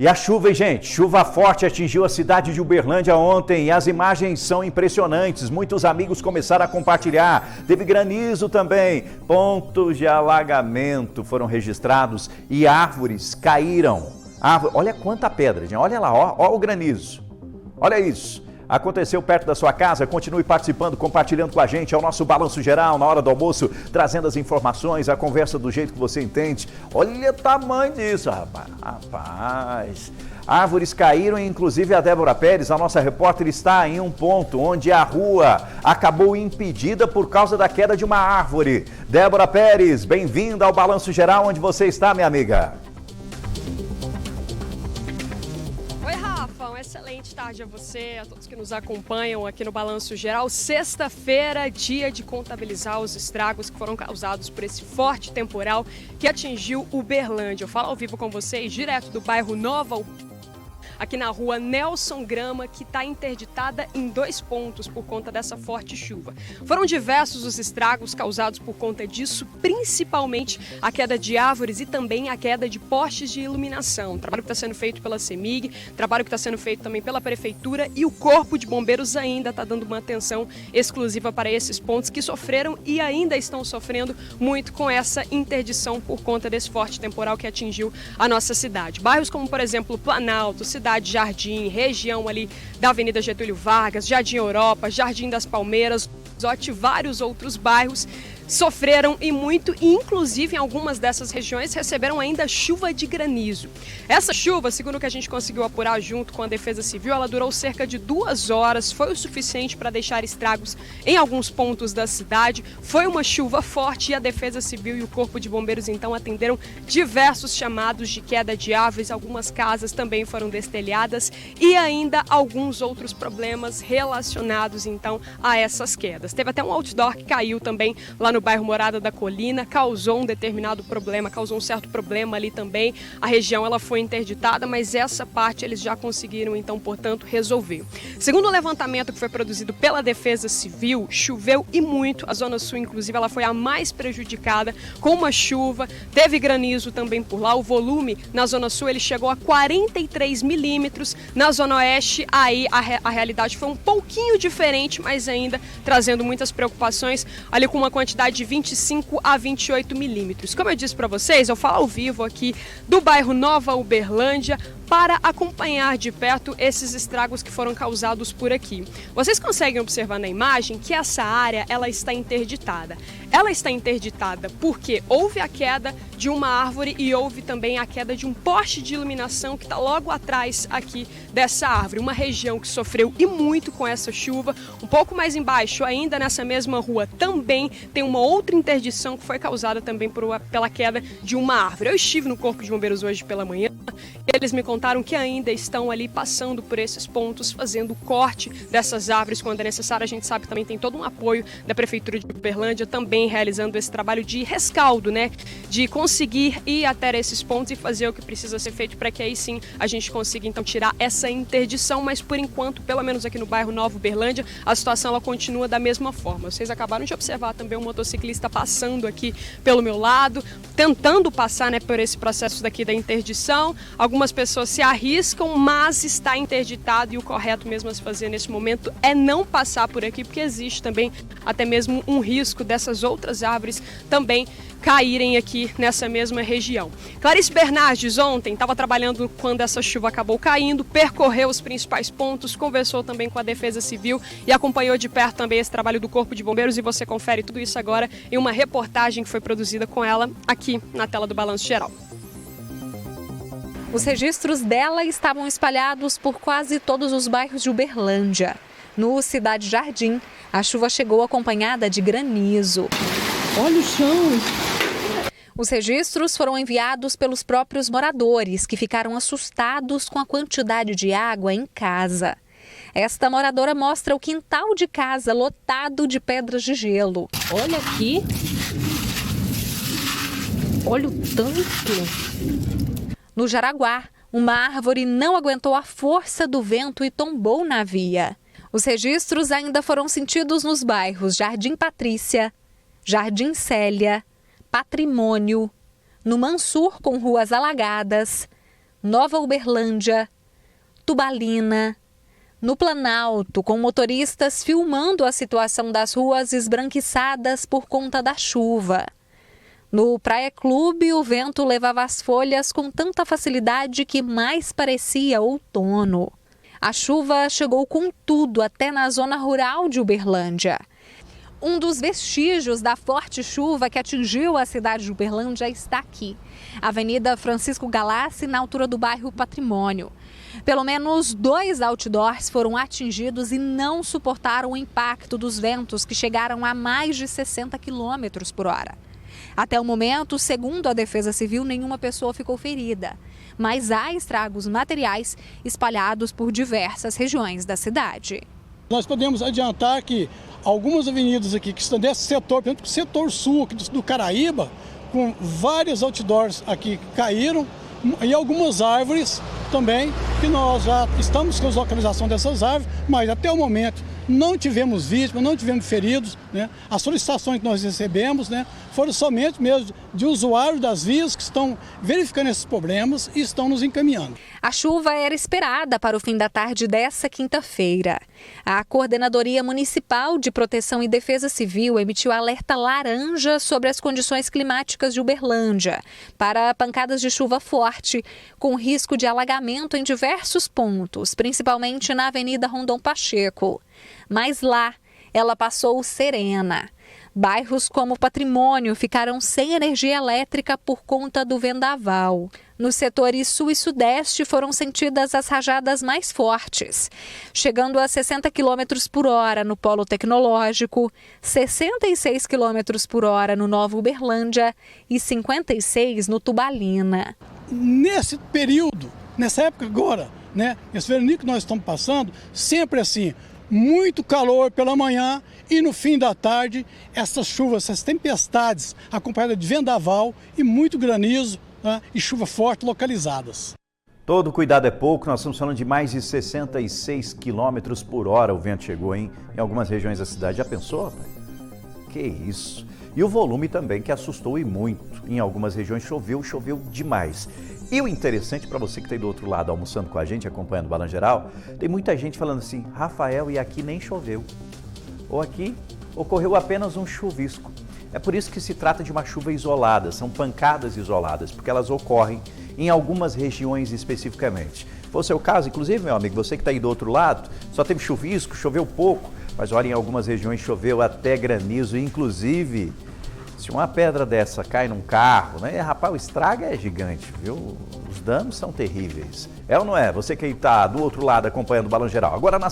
E a chuva, hein, gente? Chuva forte atingiu a cidade de Uberlândia ontem e as imagens são impressionantes. Muitos amigos começaram a compartilhar. Teve granizo também. Pontos de alagamento foram registrados e árvores caíram. Olha quanta pedra, gente. Olha lá, ó o granizo. Olha isso. Aconteceu perto da sua casa, continue participando, compartilhando com a gente. É o nosso Balanço Geral, na hora do almoço, trazendo as informações, a conversa do jeito que você entende. Olha o tamanho disso, rapaz. Árvores caíram, inclusive a Débora Pérez, a nossa repórter, está em um ponto onde a rua acabou impedida por causa da queda de uma árvore. Débora Pérez, bem-vinda ao Balanço Geral, onde você está, minha amiga? Uma excelente tarde a você, a todos que nos acompanham aqui no Balanço Geral. Sexta-feira, dia de contabilizar os estragos que foram causados por esse forte temporal que atingiu Uberlândia. Eu falo ao vivo com vocês, direto do bairro Nova, aqui na rua Nelson Grama, que está interditada em 2 pontos por conta dessa forte chuva. Foram diversos os estragos causados por conta disso, principalmente a queda de árvores e também a queda de postes de iluminação. Trabalho que está sendo feito pela CEMIG, trabalho que está sendo feito também pela Prefeitura, e o Corpo de Bombeiros ainda está dando uma atenção exclusiva para esses pontos que sofreram e ainda estão sofrendo muito com essa interdição por conta desse forte temporal que atingiu a nossa cidade. Bairros como, por exemplo, Planalto, Cidade Jardim, região ali da Avenida Getúlio Vargas, Jardim Europa, Jardim das Palmeiras, vários outros bairros sofreram e muito, e inclusive em algumas dessas regiões receberam ainda chuva de granizo. Essa chuva, segundo o que a gente conseguiu apurar junto com a Defesa Civil, ela durou cerca de 2 horas, foi o suficiente para deixar estragos em alguns pontos da cidade. Foi uma chuva forte e a Defesa Civil e o Corpo de Bombeiros então atenderam diversos chamados de queda de árvores, algumas casas também foram destelhadas e ainda alguns outros problemas relacionados então a essas quedas. Teve até um outdoor que caiu também lá no bairro Morada da Colina, causou um determinado problema, causou um certo problema ali também. A região ela foi interditada, mas essa parte eles já conseguiram então, portanto, resolver. Segundo o levantamento que foi produzido pela Defesa Civil, choveu e muito. A Zona Sul, inclusive, ela foi a mais prejudicada com uma chuva. Teve granizo também por lá. O volume na Zona Sul ele chegou a 43 milímetros. Na Zona Oeste, aí a realidade foi um pouquinho diferente, mas ainda trazendo muitas preocupações, ali com uma quantidade de 25 a 28 milímetros. Como eu disse para vocês, eu falo ao vivo aqui do bairro Nova Uberlândia para acompanhar de perto esses estragos que foram causados por aqui. Vocês conseguem observar na imagem que essa área ela está interditada. Ela está interditada porque houve a queda de uma árvore e houve também a queda de um poste de iluminação que está logo atrás aqui dessa árvore. Uma região que sofreu e muito com essa chuva. Um pouco mais embaixo, ainda nessa mesma rua, também tem uma outra interdição que foi causada também pela queda de uma árvore. Eu estive no Corpo de Bombeiros hoje pela manhã e eles me contaram que ainda estão ali passando por esses pontos, fazendo o corte dessas árvores quando é necessário. A gente sabe que também tem todo um apoio da Prefeitura de Uberlândia, também realizando esse trabalho de rescaldo, né? De conseguir ir até esses pontos e fazer o que precisa ser feito para que aí sim a gente consiga então tirar essa interdição, mas por enquanto, pelo menos aqui no bairro Nova Uberlândia, a situação ela continua da mesma forma. Vocês acabaram de observar também um motociclista passando aqui pelo meu lado, tentando passar, né, por esse processo daqui da interdição. Algumas pessoas se arriscam, mas está interditado e o correto mesmo a se fazer nesse momento é não passar por aqui, porque existe também até mesmo um risco dessas outras árvores também caírem aqui nessa mesma região. Clarice Bernardes ontem estava trabalhando quando essa chuva acabou caindo, percorreu os principais pontos, conversou também com a Defesa Civil e acompanhou de perto também esse trabalho do Corpo de Bombeiros, e você confere tudo isso agora em uma reportagem que foi produzida com ela aqui na tela do Balanço Geral. Os registros dela estavam espalhados por quase todos os bairros de Uberlândia. No Cidade Jardim, a chuva chegou acompanhada de granizo. Olha o chão! Os registros foram enviados pelos próprios moradores, que ficaram assustados com a quantidade de água em casa. Esta moradora mostra o quintal de casa lotado de pedras de gelo. Olha aqui! Olha o tanto! No Jaraguá, uma árvore não aguentou a força do vento e tombou na via. Os registros ainda foram sentidos nos bairros Jardim Patrícia, Jardim Célia, Patrimônio, no Mansur com ruas alagadas, Nova Uberlândia, Tubalina, no Planalto, com motoristas filmando a situação das ruas esbranquiçadas por conta da chuva. No Praia Clube, o vento levava as folhas com tanta facilidade que mais parecia outono. A chuva chegou com tudo até na zona rural de Uberlândia. Um dos vestígios da forte chuva que atingiu a cidade de Uberlândia está aqui, Avenida Francisco Galassi, na altura do bairro Patrimônio. Pelo menos 2 outdoors foram atingidos e não suportaram o impacto dos ventos que chegaram a mais de 60 km por hora. Até o momento, segundo a Defesa Civil, nenhuma pessoa ficou ferida, mas há estragos materiais espalhados por diversas regiões da cidade. Nós podemos adiantar que algumas avenidas aqui que estão desse setor, por exemplo, o setor sul aqui do Caraíba, com vários outdoors aqui que caíram e algumas árvores também, que nós já estamos com a localização dessas árvores, mas até o momento não tivemos vítimas, não tivemos feridos, né? As solicitações que nós recebemos, né, foram somente mesmo de usuários das vias que estão verificando esses problemas e estão nos encaminhando. A chuva era esperada para o fim da tarde dessa quinta-feira. A Coordenadoria Municipal de Proteção e Defesa Civil emitiu alerta laranja sobre as condições climáticas de Uberlândia para pancadas de chuva forte, com risco de alagamento em diversos pontos, principalmente na Avenida Rondon Pacheco. Mas lá, ela passou serena. Bairros como Patrimônio ficaram sem energia elétrica por conta do vendaval. Nos setores sul e sudeste foram sentidas as rajadas mais fortes, chegando a 60 km por hora no Polo Tecnológico, 66 km por hora no Nova Uberlândia e 56 no Tubalina. Nesse período, nessa época agora, né, esse verão que nós estamos passando, sempre assim, muito calor pela manhã e no fim da tarde, essas chuvas, essas tempestades acompanhadas de vendaval e muito granizo, né, e chuva forte localizadas. Todo cuidado é pouco, nós estamos falando de mais de 66 km por hora o vento chegou, hein? Em algumas regiões da cidade. Já pensou, rapaz? Que isso! E o volume também, que assustou e muito. Em algumas regiões choveu demais. E o interessante, para você que está aí do outro lado almoçando com a gente, acompanhando o Balanço Geral, tem muita gente falando assim, Rafael, e aqui nem choveu. Ou aqui ocorreu apenas um chuvisco. É por isso que se trata de uma chuva isolada, são pancadas isoladas, porque elas ocorrem em algumas regiões especificamente. Foi o seu caso, inclusive, meu amigo, você que está aí do outro lado, só teve chuvisco, choveu pouco, mas olha, em algumas regiões choveu até granizo, inclusive, se uma pedra dessa cai num carro, né, rapaz, o estrago é gigante, viu? Os danos são terríveis. É ou não é? Você que está do outro lado acompanhando o Balanço Geral. Agora, na